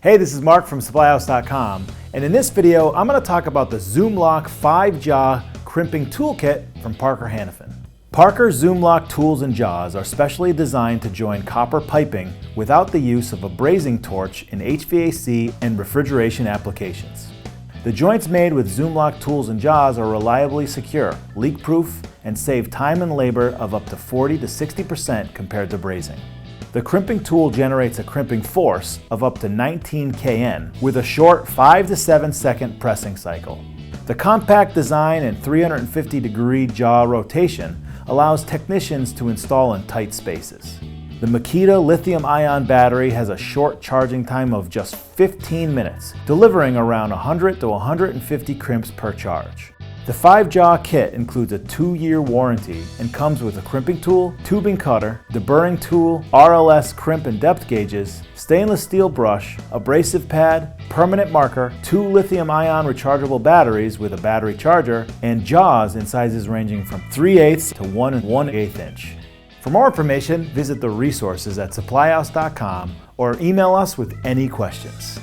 Hey, this is Mark from supplyhouse.com, and in this video I'm going to talk about the ZoomLock 5-Jaw Crimping Toolkit from Parker Hannifin. Parker's ZoomLock Tools and Jaws are specially designed to join copper piping without the use of a brazing torch in HVAC and refrigeration applications. The joints made with ZoomLock Tools and Jaws are reliably secure, leak-proof, and save time and labor of up to 40 to 60% compared to brazing. The crimping tool generates a crimping force of up to 19 kN with a short 5 to 7 second pressing cycle. The compact design and 350-degree jaw rotation allows technicians to install in tight spaces. The Makita lithium-ion battery has a short charging time of just 15 minutes, delivering around 100 to 150 crimps per charge. The 5-Jaw kit includes a 2-year warranty and comes with a crimping tool, tubing cutter, deburring tool, RLS crimp and depth gauges, stainless steel brush, abrasive pad, permanent marker, 2 lithium-ion rechargeable batteries with a battery charger, and jaws in sizes ranging from 3/8 to 1 1/8 inch. For more information, visit the resources at supplyhouse.com or email us with any questions.